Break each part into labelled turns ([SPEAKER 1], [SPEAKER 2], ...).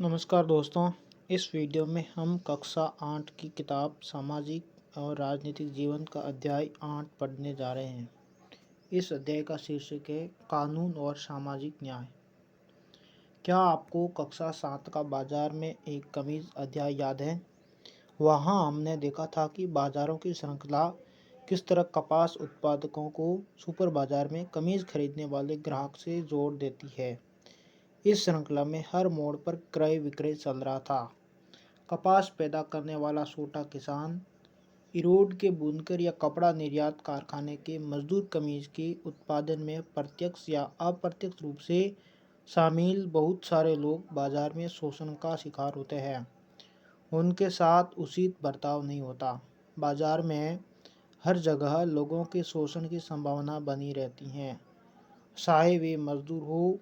[SPEAKER 1] नमस्कार दोस्तों। इस वीडियो में हम कक्षा 8 की किताब सामाजिक और राजनीतिक जीवन का अध्याय 8 पढ़ने जा रहे हैं। इस अध्याय का शीर्षक है कानून और सामाजिक न्याय। क्या आपको कक्षा 7 का बाजार में एक कमीज अध्याय याद है? वहाँ हमने देखा था कि बाजारों की श्रृंखला किस तरह कपास उत्पादकों को सुपर बाजार में कमीज खरीदने वाले ग्राहक से जोड़ देती है। इस श्रृंखला में हर मोड़ पर क्रय विक्रय चल रहा था। कपास पैदा करने वाला छोटा किसान, इरोड के बुनकर या कपड़ा निर्यात कारखाने के मजदूर कमीज के उत्पादन में प्रत्यक्ष या अप्रत्यक्ष रूप से शामिल बहुत सारे लोग बाजार में शोषण का शिकार होते हैं। उनके साथ उचित बर्ताव नहीं होता। बाजार में हर जगह लोगों के शोषण की संभावना बनी रहती है, चाहे वे मजदूर हो,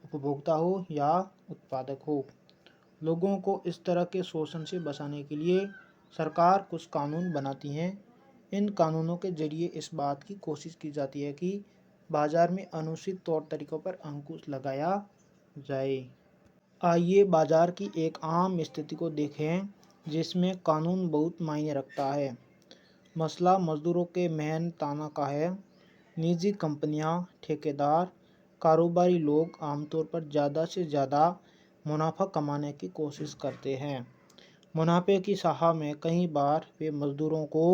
[SPEAKER 1] उपभोक्ता हो या उत्पादक हो। लोगों को इस तरह के शोषण से बचाने के लिए सरकार कुछ कानून बनाती है। इन कानूनों के जरिए इस बात की कोशिश की जाती है कि बाजार में अनुचित तौर तरीकों पर अंकुश लगाया जाए। आइए बाजार की एक आम स्थिति को देखें जिसमें कानून बहुत मायने रखता है। मसला मजदूरों के मेहनताना का है। निजी कंपनियां, ठेकेदार, कारोबारी लोग आमतौर पर ज़्यादा से ज़्यादा मुनाफा कमाने की कोशिश करते हैं। मुनाफे की चाह में कई बार वे मजदूरों को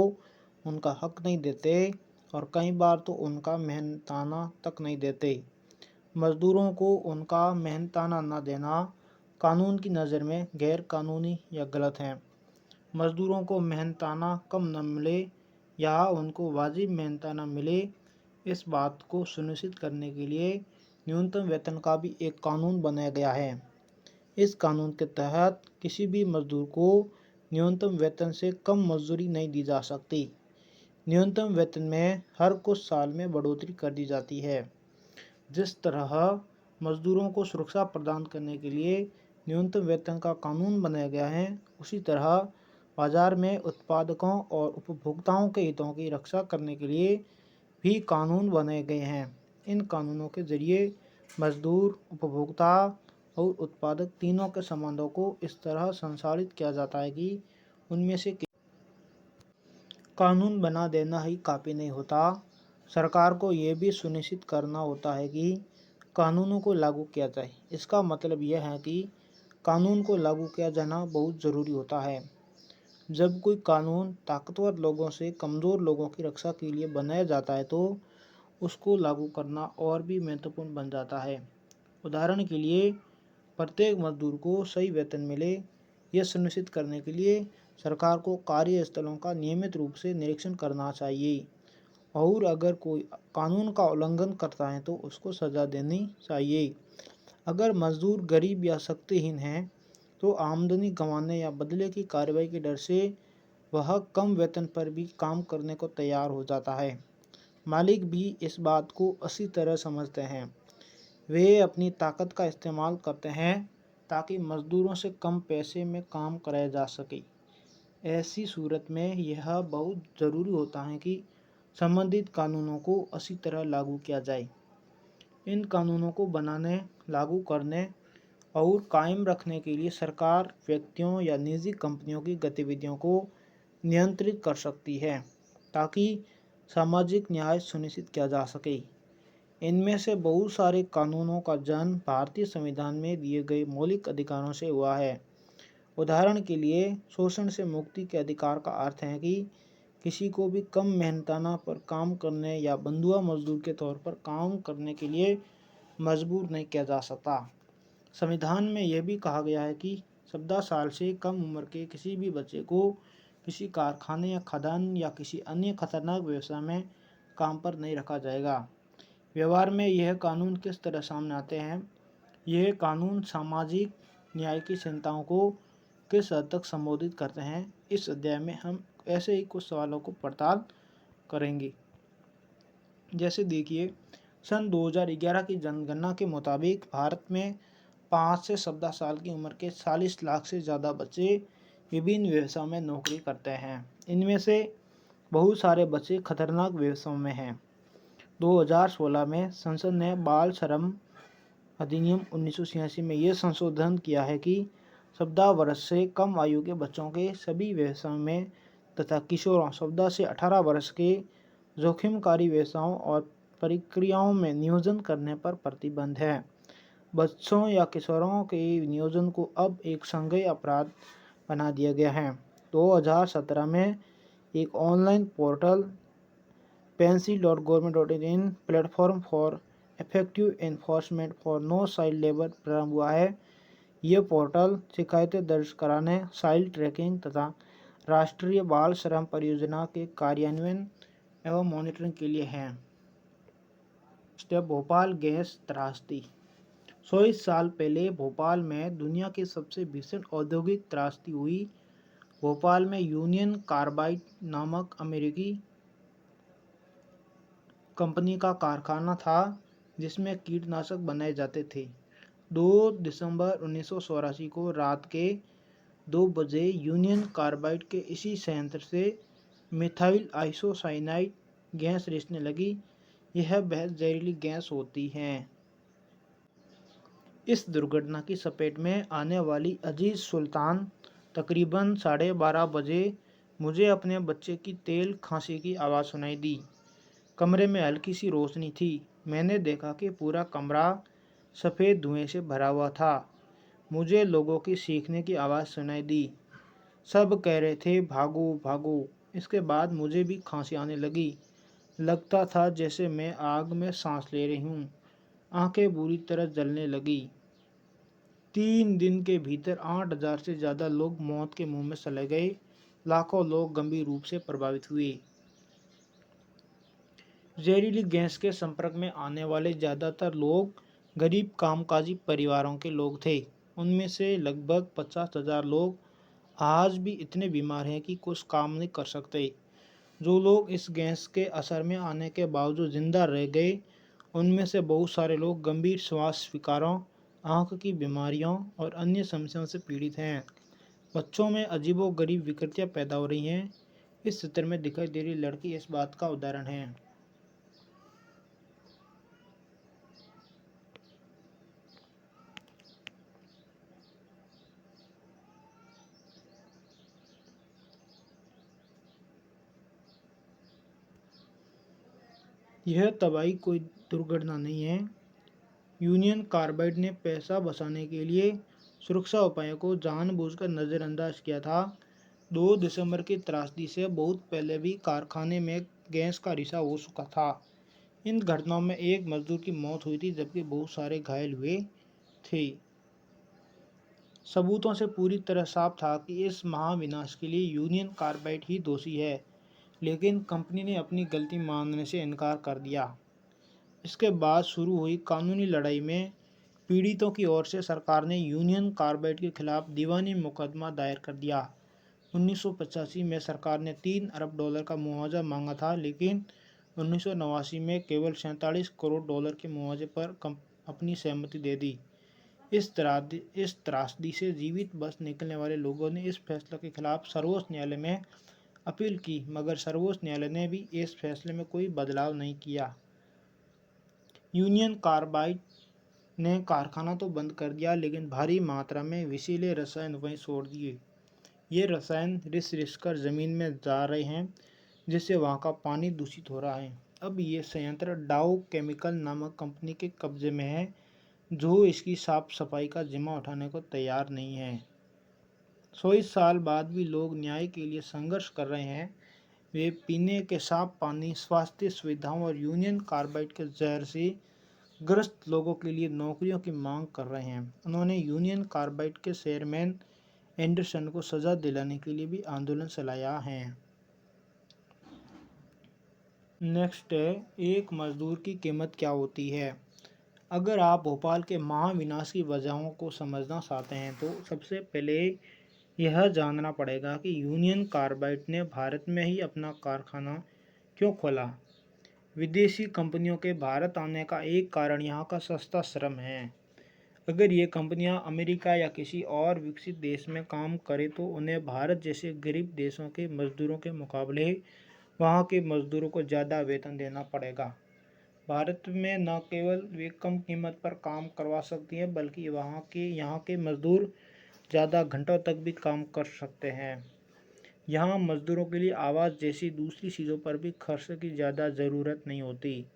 [SPEAKER 1] उनका हक नहीं देते और कई बार तो उनका मेहनताना तक नहीं देते। मजदूरों को उनका मेहनताना न देना कानून की नज़र में गैर कानूनी या गलत है। मजदूरों को मेहनताना कम न मिले या उनको वाजिब मेहनताना मिले, इस बात को सुनिश्चित करने के लिए न्यूनतम वेतन का भी एक कानून बनाया गया है। इस कानून के तहत किसी भी मजदूर को न्यूनतम वेतन से कम मजदूरी नहीं दी जा सकती। न्यूनतम वेतन में हर कुछ साल में बढ़ोतरी कर दी जाती है। जिस तरह मजदूरों को सुरक्षा प्रदान करने के लिए न्यूनतम वेतन का कानून बनाया गया है, उसी तरह बाजार में उत्पादकों और उपभोक्ताओं के हितों की रक्षा करने के लिए भी कानून बनाए गए हैं। इन कानूनों के जरिए मजदूर, उपभोक्ता और उत्पादक तीनों के संबंधों को इस तरह संचालित किया जाता है कि उनमें से कानून बना देना ही काफ़ी नहीं होता। सरकार को ये भी सुनिश्चित करना होता है कि कानूनों को लागू किया जाए। इसका मतलब यह है कि कानून को लागू किया जाना बहुत ज़रूरी होता है। जब कोई कानून ताकतवर लोगों से कमज़ोर लोगों की रक्षा के लिए बनाया जाता है तो उसको लागू करना और भी महत्वपूर्ण बन जाता है। उदाहरण के लिए, प्रत्येक मजदूर को सही वेतन मिले, यह सुनिश्चित करने के लिए सरकार को कार्यस्थलों का नियमित रूप से निरीक्षण करना चाहिए और अगर कोई कानून का उल्लंघन करता है तो उसको सज़ा देनी चाहिए। अगर मजदूर गरीब या शक्तिहीन हैं तो आमदनी गंवाने या बदले की कार्रवाई के डर से वह कम वेतन पर भी काम करने को तैयार हो जाता है। मालिक भी इस बात को अच्छी तरह समझते हैं। वे अपनी ताकत का इस्तेमाल करते हैं ताकि मजदूरों से कम पैसे में काम कराया जा सके। ऐसी सूरत में यह बहुत ज़रूरी होता है कि संबंधित कानूनों को अच्छी तरह लागू किया जाए। इन कानूनों को बनाने, लागू करने और कायम रखने के लिए सरकार व्यक्तियों या निजी कंपनियों की गतिविधियों को नियंत्रित कर सकती है ताकि सामाजिक न्याय सुनिश्चित किया जा सके। इनमें से बहुत सारे कानूनों का जन्म भारतीय संविधान में दिए गए मौलिक अधिकारों से हुआ है। उदाहरण के लिए, शोषण से मुक्ति के अधिकार का अर्थ है कि किसी को भी कम मेहनताना पर काम करने या बंधुआ मजदूर के तौर पर काम करने के लिए मजबूर नहीं किया जा सकता। संविधान में यह भी कहा गया है कि 14 साल से कम उम्र के किसी भी बच्चे को किसी कारखाने या खदान या किसी अन्य खतरनाक व्यवसाय में काम पर नहीं रखा जाएगा। व्यवहार में यह कानून किस तरह सामने आते हैं? यह कानून सामाजिक न्याय की चिंताओं को किस हद तक संबोधित करते हैं? इस अध्याय में हम ऐसे ही कुछ सवालों को पड़ताल करेंगे। जैसे देखिए, सन 2011 की जनगणना के मुताबिक भारत में 5 से 14 साल की उम्र के 40 लाख से ज़्यादा बच्चे विभिन्न व्यवसायों में नौकरी करते हैं। इनमें से बहुत सारे बच्चे खतरनाक व्यवसायों में हैं। 2016 में संसद ने बाल श्रम अधिनियम 1986 में यह संशोधन किया है कि 14 वर्ष से कम आयु के बच्चों के सभी व्यवसायों में तथा किशोरों 14 से 18 वर्ष के जोखिमकारी व्यवसायों और प्रक्रियाओं में नियोजन करने पर प्रतिबंध है। बच्चों या किशोरों के नियोजन को अब एक संज्ञेय अपराध बना दिया गया है। 2017 में एक online portal pencil.government.in platform for effective enforcement for no child labour प्रारंभ हुआ है। यह पोर्टल शिकायतें दर्ज कराने, चाइल्ड ट्रैकिंग तथा राष्ट्रीय बाल श्रम परियोजना के कार्यान्वयन एवं मॉनिटरिंग के लिए है। भोपाल गैस त्रासदी। 100 साल पहले भोपाल में दुनिया की सबसे भीषण औद्योगिक त्रासदी हुई। भोपाल में यूनियन कार्बाइड नामक अमेरिकी कंपनी का कारखाना था जिसमें कीटनाशक बनाए जाते थे। 2 दिसंबर 1984 को रात के 2 बजे यूनियन कार्बाइड के इसी संयंत्र से मिथाइल आइसोसाइनाइड गैस रिसने लगी। यह बेहद जहरीली गैस होती है। इस दुर्घटना की चपेट में आने वाली अजीज सुल्तान तकरीबन 12:30 बजे मुझे अपने बच्चे की तेल खांसी की आवाज़ सुनाई दी। कमरे में हल्की सी रोशनी थी। मैंने देखा कि पूरा कमरा सफ़ेद धुएं से भरा हुआ था। मुझे लोगों की चीखने की आवाज़ सुनाई दी। सब कह रहे थे भागो भागो। इसके बाद मुझे भी खांसी आने लगी। लगता था जैसे मैं आग में सांस ले रही हूँ। आंखें बुरी तरह जलने लगी। 3 दिन के भीतर 8,000 से ज़्यादा लोग मौत के मुंह में चले गए। लाखों लोग गंभीर रूप से प्रभावित हुए। जहरीली गैस के संपर्क में आने वाले ज़्यादातर लोग गरीब कामकाजी परिवारों के लोग थे। उनमें से लगभग 50,000 लोग आज भी इतने बीमार हैं कि कुछ काम नहीं कर सकते। जो लोग इस गैस के असर में आने के बावजूद जिंदा रह गए, उनमें से बहुत सारे लोग गंभीर श्वास विकारों, आँख की बीमारियों और अन्य समस्याओं से पीड़ित हैं। बच्चों में अजीबोगरीब विकृतियाँ पैदा हो रही हैं। इस चित्र में दिखाई दे रही लड़की इस बात का उदाहरण है। यह तबाही कोई दुर्घटना नहीं है। यूनियन कार्बाइड ने पैसा बचाने के लिए सुरक्षा उपायों को जानबूझकर नज़रअंदाज किया था। 2 दिसंबर की त्रासदी से बहुत पहले भी कारखाने में गैस का रिसाव हो चुका था। इन घटनाओं में एक मजदूर की मौत हुई थी जबकि बहुत सारे घायल हुए थे। सबूतों से पूरी तरह साफ था कि इस महाविनाश के लिए यूनियन कार्बाइड ही दोषी है, लेकिन कंपनी ने अपनी गलती मानने से इनकार कर दिया। इसके बाद शुरू हुई कानूनी लड़ाई में पीड़ितों की ओर से सरकार ने यूनियन कार्बाइड के खिलाफ दीवानी मुकदमा दायर कर दिया। 1985 में सरकार ने $3 अरब का मुआवजा मांगा था, लेकिन 1989 में केवल $47 करोड़ के मुआवजे पर अपनी सहमति दे दी। इस त्रासदी से जीवित बच निकलने वाले लोगों ने इस फैसले के खिलाफ सर्वोच्च न्यायालय में अपील की, मगर सर्वोच्च न्यायालय ने भी इस फैसले में कोई बदलाव नहीं किया। यूनियन कार्बाइड ने कारखाना तो बंद कर दिया, लेकिन भारी मात्रा में विषैले रसायन वहीं छोड़ दिए। ये रसायन रिस कर ज़मीन में जा रहे हैं, जिससे वहाँ का पानी दूषित हो रहा है। अब ये संयंत्र डाउ केमिकल नामक कंपनी के कब्जे में है, जो इसकी साफ सफाई का जिम्मा उठाने को तैयार नहीं है। 100 साल बाद भी लोग न्याय के लिए संघर्ष कर रहे हैं। वे पीने के साफ पानी, स्वास्थ्य सुविधाओं और यूनियन कार्बाइड के जहर से ग्रस्त लोगों के लिए नौकरियों की मांग कर रहे हैं। उन्होंने यूनियन कार्बाइड के चेयरमैन एंडरसन को सजा दिलाने के लिए भी आंदोलन चलाया है। नेक्स्ट है, एक मजदूर की कीमत क्या होती है। अगर आप भोपाल के महाविनाश की वजहों को समझना चाहते हैं तो सबसे पहले यह जानना पड़ेगा कि यूनियन कार्बाइड ने भारत में ही अपना कारखाना क्यों खोला। विदेशी कंपनियों के भारत आने का एक कारण यहाँ का सस्ता श्रम है। अगर ये कंपनियाँ अमेरिका या किसी और विकसित देश में काम करें तो उन्हें भारत जैसे गरीब देशों के मजदूरों के मुकाबले वहाँ के मजदूरों को ज़्यादा वेतन देना पड़ेगा। भारत में न केवल वे कम कीमत पर काम करवा सकती हैं, बल्कि यहाँ के मजदूर ज़्यादा घंटों तक भी काम कर सकते हैं। यहाँ मजदूरों के लिए आवास जैसी दूसरी चीज़ों पर भी खर्च की ज़्यादा ज़रूरत नहीं होती।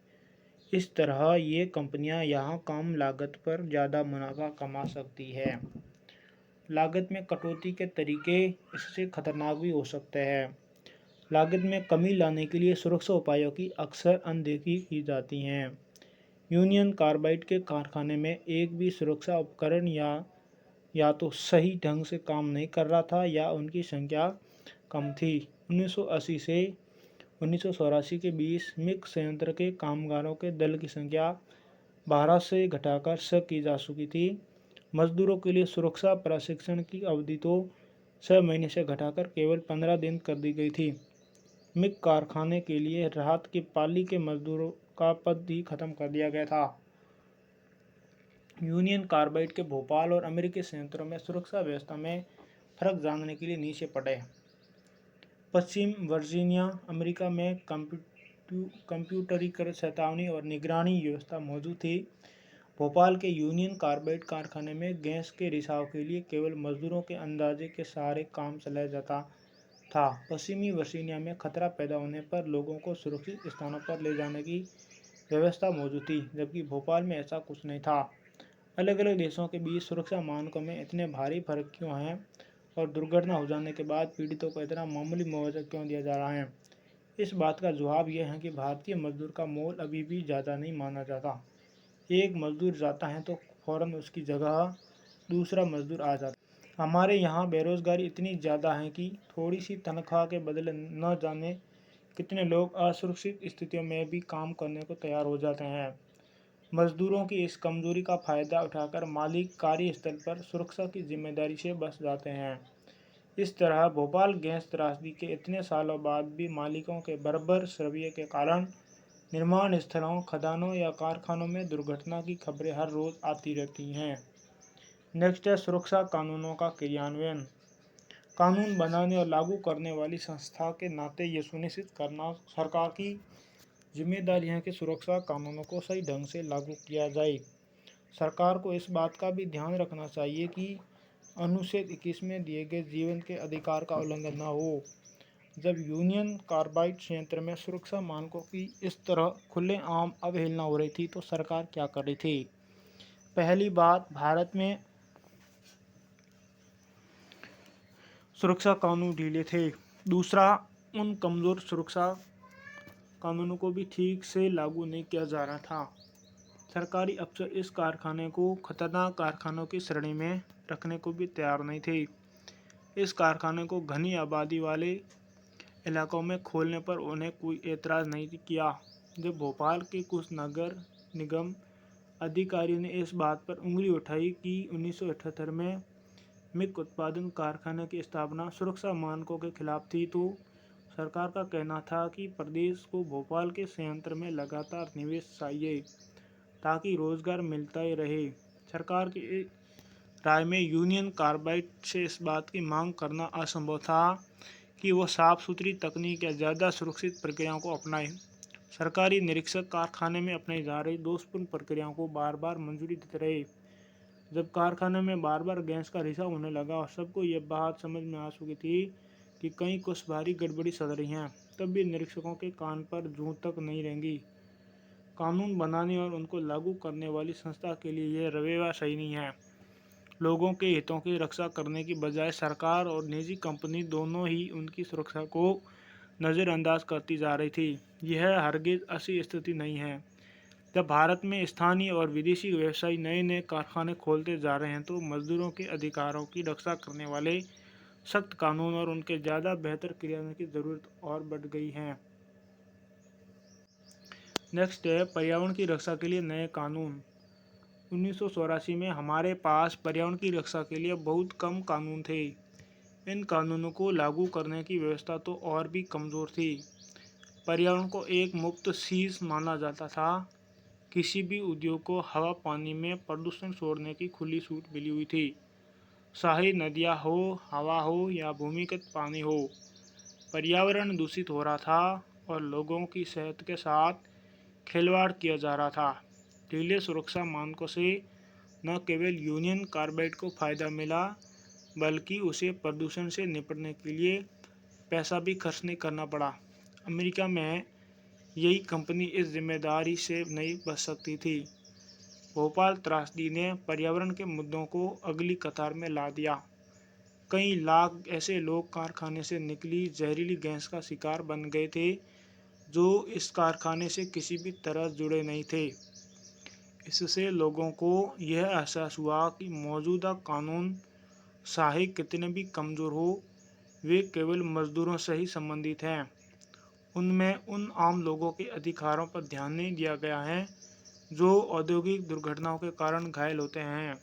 [SPEAKER 1] इस तरह ये कंपनियाँ यहाँ कम लागत पर ज़्यादा मुनाफा कमा सकती है। लागत में कटौती के तरीके इससे खतरनाक भी हो सकते हैं। लागत में कमी लाने के लिए सुरक्षा उपायों की अक्सर अनदेखी की जाती हैं। यूनियन कार्बाइड के कारखाने में एक भी सुरक्षा उपकरण या तो सही ढंग से काम नहीं कर रहा था या उनकी संख्या कम थी। 1980 से 1984 के बीच मिग संयंत्र के कामगारों के दल की संख्या 12 से घटाकर 6 की जा चुकी थी। मजदूरों के लिए सुरक्षा प्रशिक्षण की अवधि तो 6 महीने से घटाकर केवल 15 दिन कर दी गई थी। मिग कारखाने के लिए राहत की पाली के मजदूरों का पद ही खत्म कर दिया गया था। यूनियन कार्बाइड के भोपाल और अमेरिकी संयंत्रों में सुरक्षा व्यवस्था में फर्क जानने के लिए नीचे पढ़ें। पश्चिम वर्जीनिया अमेरिका में कंप्यूटरीकृत चेतावनी और निगरानी व्यवस्था मौजूद थी। भोपाल के यूनियन कार्बाइड कारखाने में गैस के रिसाव के लिए केवल मजदूरों के अंदाजे के सहारे काम चलाया जाता था। पश्चिमी वर्जीनिया में खतरा पैदा होने पर लोगों को सुरक्षित स्थानों पर ले जाने की व्यवस्था मौजूद थी, जबकि भोपाल में ऐसा कुछ नहीं था। अलग अलग देशों के बीच सुरक्षा मानकों में इतने भारी फर्क क्यों हैं और दुर्घटना हो जाने के बाद पीड़ितों को इतना मामूली मुआवजा क्यों दिया जा रहा है? इस बात का जवाब यह है कि भारतीय मजदूर का मोल अभी भी ज़्यादा नहीं माना जाता। एक मजदूर जाता है तो फौरन उसकी जगह दूसरा मजदूर आ जाता है। हमारे यहाँ बेरोजगारी इतनी ज़्यादा है कि थोड़ी सी तनख्वाह के बदले न जाने कितने लोग असुरक्षित स्थितियों में भी काम करने को तैयार हो जाते हैं। मजदूरों की इस कमजोरी का फायदा उठाकर मालिक कार्यस्थल पर सुरक्षा की जिम्मेदारी से बच जाते हैं। इस तरह भोपाल गैस त्रासदी के इतने सालों बाद भी मालिकों के बर्बर रवैये के कारण निर्माण स्थलों, खदानों या कारखानों में दुर्घटना की खबरें हर रोज आती रहती हैं। नेक्स्ट है सुरक्षा कानूनों का क्रियान्वयन। कानून बनाने और लागू करने वाली संस्था के नाते ये सुनिश्चित करना सरकार की जिम्मेदारी है कि सुरक्षा कानूनों को सही ढंग से लागू किया जाए। सरकार को इस बात का भी ध्यान रखना चाहिए कि अनुच्छेद 21 में दिए गए जीवन के अधिकार का उल्लंघन न हो। जब यूनियन कार्बाइड संयंत्र में सुरक्षा मानकों की इस तरह खुलेआम अवहेलना हो रही थी तो सरकार क्या कर रही थी? पहली बात, भारत में सुरक्षा कानून ढीले थे। दूसरा, उन कमज़ोर सुरक्षा कानूनों को भी ठीक से लागू नहीं किया जा रहा था। सरकारी अफसर इस कारखाने को खतरनाक कारखानों की श्रेणी में रखने को भी तैयार नहीं थे। इस कारखाने को घनी आबादी वाले इलाकों में खोलने पर उन्हें कोई एतराज़ नहीं किया। जब भोपाल के कुछ नगर निगम अधिकारियों ने इस बात पर उंगली उठाई कि 1978 में मिग उत्पादन कारखाने की स्थापना सुरक्षा मानकों के खिलाफ थी, तो सरकार का कहना था कि प्रदेश को भोपाल के संयंत्र में लगातार निवेश चाहिए ताकि रोजगार मिलता ही रहे। सरकार की राय में यूनियन कार्बाइड से इस बात की मांग करना असंभव था कि वो साफ सुथरी तकनीक या ज़्यादा सुरक्षित प्रक्रियाओं को अपनाए। सरकारी निरीक्षक कारखाने में अपनाई जा रही दोषपूर्ण प्रक्रियाओं को बार बार मंजूरी देते रहे। जब कारखाने में बार बार गैस का रिसाव होने लगा और सबको यह बात समझ में आ चुकी थी कि कहीं कुछ भारी गड़बड़ी चल रही है, तब भी निरीक्षकों के कान पर जूं तक नहीं रेंगी। कानून बनाने और उनको लागू करने वाली संस्था के लिए यह रवैया सही नहीं है। लोगों के हितों की रक्षा करने की बजाय सरकार और निजी कंपनी दोनों ही उनकी सुरक्षा को नज़रअंदाज करती जा रही थी। यह हरगिज़ ऐसी स्थिति नहीं है। जब भारत में स्थानीय और विदेशी व्यवसायी नए नए कारखाने खोलते जा रहे हैं तो मजदूरों के अधिकारों की रक्षा करने वाले सख्त कानून और उनके ज़्यादा बेहतर क्रियान्वयन की ज़रूरत और बढ़ गई है। नेक्स्ट है पर्यावरण की रक्षा के लिए नए कानून। 1984 में हमारे पास पर्यावरण की रक्षा के लिए बहुत कम कानून थे। इन कानूनों को लागू करने की व्यवस्था तो और भी कमज़ोर थी। पर्यावरण को एक मुफ्त चीज़ माना जाता था। किसी भी उद्योग को हवा पानी में प्रदूषण छोड़ने की खुली छूट मिली हुई थी, चाहे नदियाँ हो, हवा हो या भूमिगत पानी हो। पर्यावरण दूषित हो रहा था और लोगों की सेहत के साथ खिलवाड़ किया जा रहा था। ढीले सुरक्षा मानकों से न केवल यूनियन कार्बाइड को फ़ायदा मिला,
[SPEAKER 2] बल्कि उसे प्रदूषण से निपटने के लिए पैसा भी खर्च नहीं करना पड़ा। अमेरिका में यही कंपनी इस जिम्मेदारी से नहीं बच सकती थी। भोपाल त्रासदी ने पर्यावरण के मुद्दों को अगली कतार में ला दिया। कई लाख ऐसे लोग कारखाने से निकली जहरीली गैस का शिकार बन गए थे, जो इस कारखाने से किसी भी तरह जुड़े नहीं थे। इससे लोगों को यह एहसास हुआ कि मौजूदा कानून चाहे कितने भी कमज़ोर हो, वे केवल मजदूरों से ही संबंधित हैं। उनमें उन आम लोगों के अधिकारों पर ध्यान नहीं दिया गया है जो औद्योगिक दुर्घटनाओं के कारण घायल होते हैं।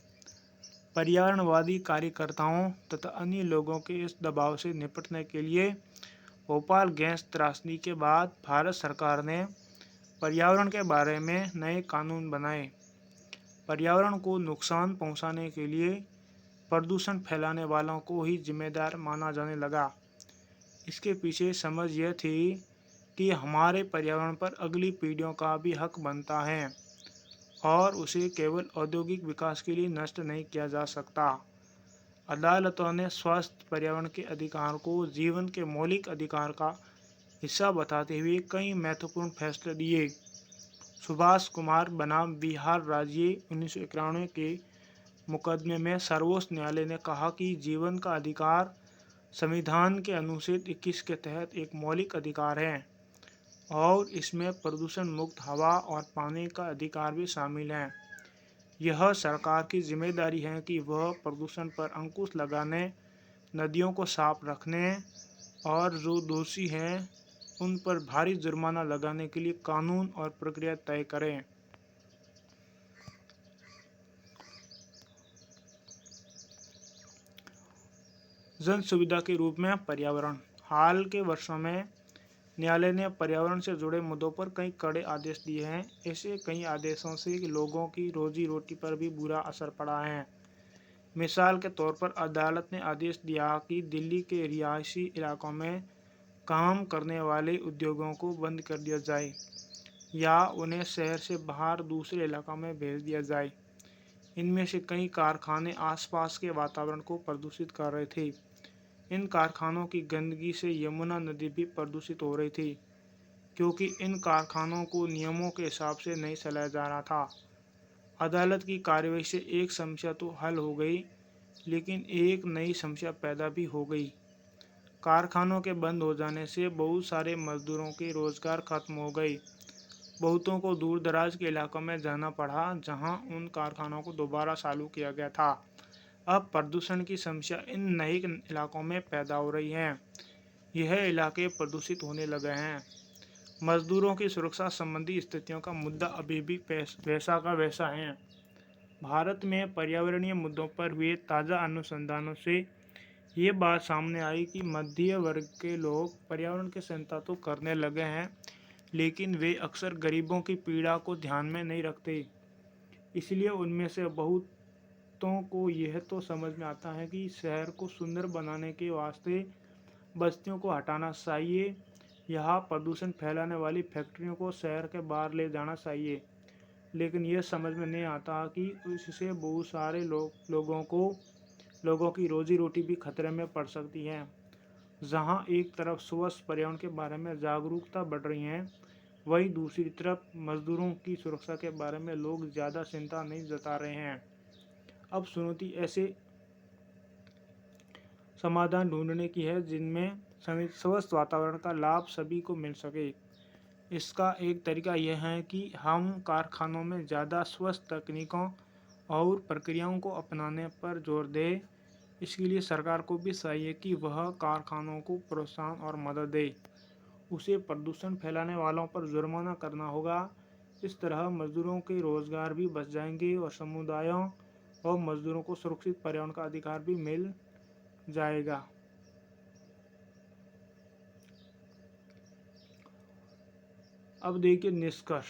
[SPEAKER 2] पर्यावरणवादी कार्यकर्ताओं तथा अन्य लोगों के इस दबाव से निपटने के लिए भोपाल गैस त्रासदी के बाद भारत सरकार ने पर्यावरण के बारे में नए कानून बनाए। पर्यावरण को नुकसान पहुंचाने के लिए प्रदूषण फैलाने वालों को ही जिम्मेदार माना जाने लगा। इसके पीछे समझ यह थी कि हमारे पर्यावरण पर अगली पीढ़ियों का भी हक बनता है और उसे केवल औद्योगिक विकास के लिए नष्ट नहीं किया जा सकता। अदालतों ने स्वस्थ पर्यावरण के अधिकार को जीवन के मौलिक अधिकार का हिस्सा बताते हुए कई महत्वपूर्ण फैसले दिए। सुभाष कुमार बनाम बिहार राज्य 1991 के मुकदमे में सर्वोच्च न्यायालय ने कहा कि जीवन का अधिकार संविधान के अनुच्छेद 21 के तहत एक मौलिक अधिकार है और इसमें प्रदूषण मुक्त हवा और पानी का अधिकार भी शामिल है। यह सरकार की जिम्मेदारी है कि वह प्रदूषण पर अंकुश लगाने, नदियों को साफ रखने और जो दोषी हैं उन पर भारी जुर्माना लगाने के लिए कानून और प्रक्रिया तय करें। जन सुविधा के रूप में पर्यावरण। हाल के वर्षों में न्यायालय ने पर्यावरण से जुड़े मुद्दों पर कई कड़े आदेश दिए हैं। ऐसे कई आदेशों से लोगों की रोजी रोटी पर भी बुरा असर पड़ा है। मिसाल के तौर पर अदालत ने आदेश दिया कि दिल्ली के रिहायशी इलाकों में काम करने वाले उद्योगों को बंद कर दिया जाए या उन्हें शहर से बाहर दूसरे इलाकों में भेज दिया जाए। इनमें से कई कारखाने आसपास के वातावरण को प्रदूषित कर रहे थे। इन कारखानों की गंदगी से यमुना नदी भी प्रदूषित हो रही थी, क्योंकि इन कारखानों को नियमों के हिसाब से नहीं चलाया जा रहा था। अदालत की कार्रवाई से एक समस्या तो हल हो गई, लेकिन एक नई समस्या पैदा भी हो गई। कारखानों के बंद हो जाने से बहुत सारे मजदूरों के रोजगार खत्म हो गए। बहुतों को दूर दराज के इलाकों में जाना पड़ा, जहां उन कारखानों को दोबारा चालू किया गया था। अब प्रदूषण की समस्या इन नए इलाकों में पैदा हो रही है। यह इलाके प्रदूषित होने लगे हैं। मजदूरों की सुरक्षा संबंधी स्थितियों का मुद्दा अभी भी वैसा का वैसा है। भारत में पर्यावरणीय मुद्दों पर हुए ताज़ा अनुसंधानों से ये बात सामने आई कि मध्य वर्ग के लोग पर्यावरण की चिंता तो करने लगे हैं, लेकिन वे अक्सर गरीबों की पीड़ा को ध्यान में नहीं रखते। इसलिए उनमें से बहुतों को यह तो समझ में आता है कि शहर को सुंदर बनाने के वास्ते बस्तियों को हटाना चाहिए, यहाँ प्रदूषण फैलाने वाली फैक्ट्रियों को शहर के बाहर ले जाना चाहिए। लेकिन यह समझ में नहीं आता कि इससे बहुत सारे लोगों की रोजी रोटी भी खतरे में पड़ सकती है। जहाँ एक तरफ स्वच्छ पर्यावरण के बारे में जागरूकता बढ़ रही है, वहीं दूसरी तरफ मजदूरों की सुरक्षा के बारे में लोग ज़्यादा चिंता नहीं जता रहे हैं। अब चुनौती ऐसे समाधान ढूंढने की है जिनमें स्वस्थ वातावरण का लाभ सभी को मिल सके। इसका एक तरीका यह है कि हम कारखानों में ज़्यादा स्वस्थ तकनीकों और प्रक्रियाओं को अपनाने पर जोर दें। इसके लिए सरकार को भी चाहिए कि वह कारखानों को प्रोत्साहन और मदद दे। उसे प्रदूषण फैलाने वालों पर जुर्माना करना होगा। इस तरह मजदूरों के रोजगार भी बच जाएंगे और समुदायों और मजदूरों को सुरक्षित पर्यावरण का अधिकार भी मिल जाएगा। अब देखिए निष्कर्ष।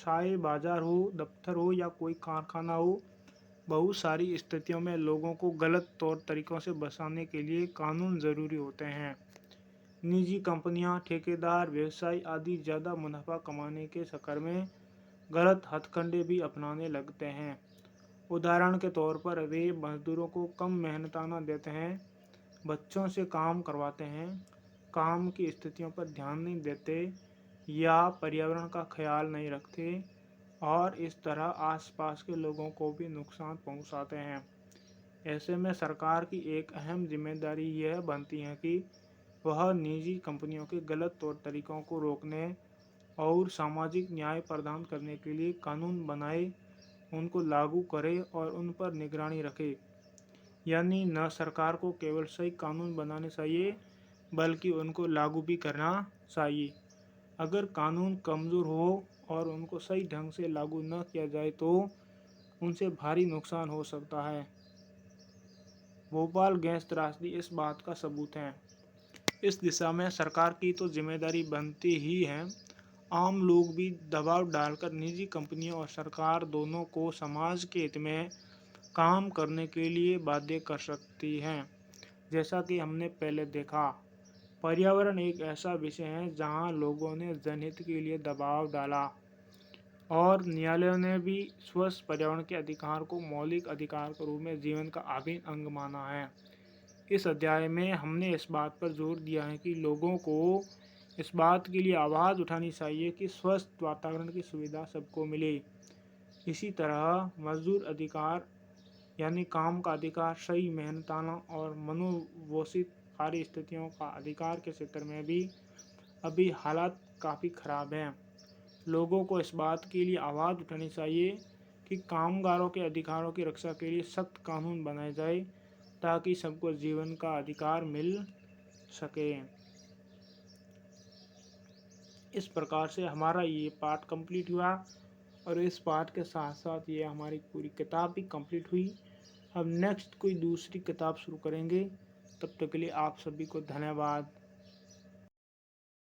[SPEAKER 2] चाहे बाजार हो, दफ्तर हो या कोई कारखाना हो, बहुत सारी स्थितियों में लोगों को गलत तौर तरीकों से बचाने के लिए कानून ज़रूरी होते हैं। निजी कंपनियां, ठेकेदार, व्यवसायी आदि ज़्यादा मुनाफा कमाने के चक्कर में गलत हथकंडे भी अपनाने लगते हैं उदाहरण के तौर पर वे मजदूरों को कम मेहनताना देते हैं, बच्चों से काम करवाते हैं, काम की स्थितियों पर ध्यान नहीं देते या पर्यावरण का ख्याल नहीं रखते और इस तरह आसपास के लोगों को भी नुकसान पहुंचाते हैं। ऐसे में सरकार की एक अहम जिम्मेदारी यह बनती है कि वह निजी कंपनियों के गलत तौर तरीकों को रोकने और सामाजिक न्याय प्रदान करने के लिए कानून बनाए, उनको लागू करे और उन पर निगरानी रखे। यानी न सरकार को केवल सही कानून बनाने चाहिए बल्कि उनको लागू भी करना चाहिए। अगर कानून कमज़ोर हो और उनको सही ढंग से लागू न किया जाए तो उनसे भारी नुकसान हो सकता है। भोपाल गैस त्रासदी इस बात का सबूत है। इस दिशा में सरकार की तो जिम्मेदारी बनती ही है, आम लोग भी दबाव डालकर निजी कंपनियों और सरकार दोनों को समाज के हित में काम करने के लिए बाध्य कर सकती हैं। जैसा कि हमने पहले देखा, पर्यावरण एक ऐसा विषय है जहां लोगों ने जनहित के लिए दबाव डाला और न्यायालयों ने भी स्वस्थ पर्यावरण के अधिकार को मौलिक अधिकार के रूप में जीवन का अभिन्न अंग माना है। इस अध्याय में हमने इस बात पर जोर दिया है कि लोगों को इस बात के लिए आवाज़ उठानी चाहिए कि स्वस्थ वातावरण की सुविधा सबको मिले। इसी तरह मजदूर अधिकार यानी काम का अधिकार, सही मेहनताना और मनोवोषित कार्य स्थितियों का अधिकार के क्षेत्र में भी अभी हालात काफ़ी ख़राब हैं। लोगों को इस बात के लिए आवाज़ उठानी चाहिए कि कामगारों के अधिकारों की रक्षा के लिए सख्त कानून बनाए जाए ताकि सबको जीवन का अधिकार मिल सके। इस प्रकार से हमारा ये पाठ कंप्लीट हुआ और इस पाठ के साथ साथ ये हमारी पूरी किताब भी कंप्लीट हुई। अब नेक्स्ट कोई दूसरी किताब शुरू करेंगे। तब तक के लिए आप सभी को धन्यवाद।